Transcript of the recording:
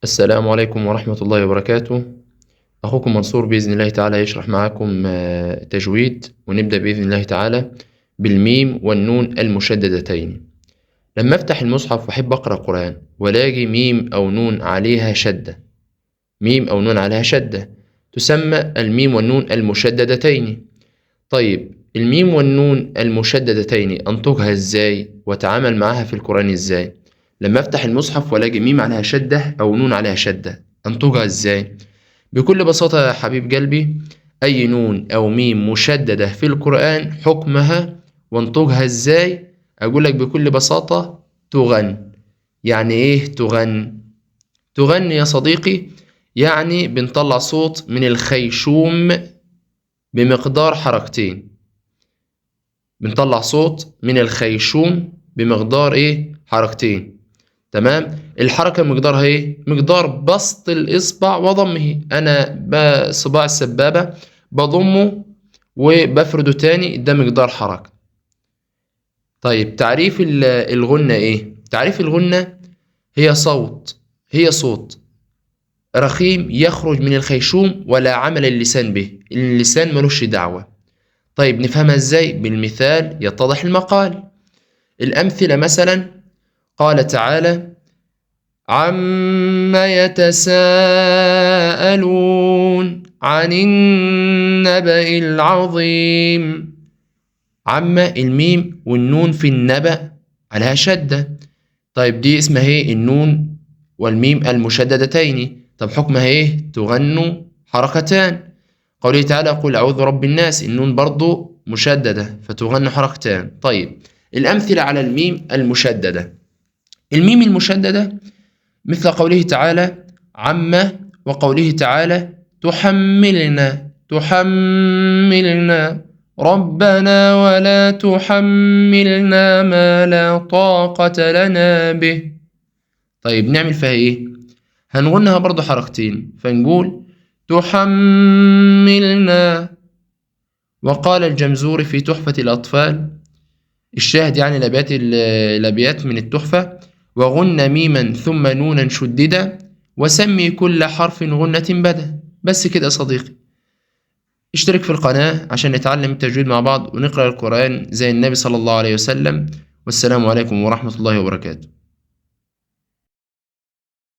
السلام عليكم ورحمة الله وبركاته. أخوكم منصور بإذن الله تعالى يشرح معكم تجويد، ونبدأ بإذن الله تعالى بالميم والنون المشددتين. لما أفتح المصحف وأحب أقرأ قرآن ولاقي ميم أو نون عليها شدة، ميم أو نون عليها شدة تسمى الميم والنون المشددتين. طيب الميم والنون المشددتين أنطقها إزاي وأتعامل معها في القرآن إزاي؟ لما أفتح المصحف ولاقي ميم عليها شدة أو نون عليها شدة أنطقها إزاي؟ بكل بساطة يا حبيب قلبي، أي نون أو ميم مشددة في القرآن حكمها وانطقها إزاي؟ أقولك بكل بساطة تغن. يعني إيه تغن؟ تغن يا صديقي يعني بنطلع صوت من الخيشوم بمقدار حركتين. بنطلع صوت من الخيشوم بمقدار إيه؟ حركتين. تمام؟ الحركة مقدارها ايه؟ مقدار بسط الإصبع وضمه. أنا بصباع السبابة بضمه وبفرده تاني، ده مقدار حركة. طيب تعريف الغنة ايه؟ تعريف الغنة هي صوت رخيم يخرج من الخيشوم ولا عمل اللسان به، اللسان ملوش دعوة. طيب نفهمها ازاي؟ بالمثال يتضح المقال. الأمثلة مثلا قال تعالى: عما يتساءلون عن النبأ العظيم. عما الميم والنون في النبأ عليها شدة. طيب دي اسمها ايه؟ النون والميم المشددتين. طب حكمها ايه؟ تغن حركتان. قوله تعالى: قل أعوذ برب الناس، النون برضو مشددة فتغن حركتان. طيب الأمثلة على الميم المشددة: الميم المشددة مثل قوله تعالى عما، وقوله تعالى تحملنا ربنا ولا تحملنا ما لا طاقة لنا به. طيب نعمل فيها ايه؟ هنغنها برضو حركتين فنقول تحملنا. وقال الجمزوري في تحفة الأطفال، الشاهد يعني الأبيات من التحفة: وغن ميما ثم نونا شددا وسمي كل حرف غنة بدا. بس كده يا صديقي. اشترك في القناة عشان نتعلم التجويد مع بعض ونقرأ القرآن زي النبي صلى الله عليه وسلم. والسلام عليكم ورحمة الله وبركاته.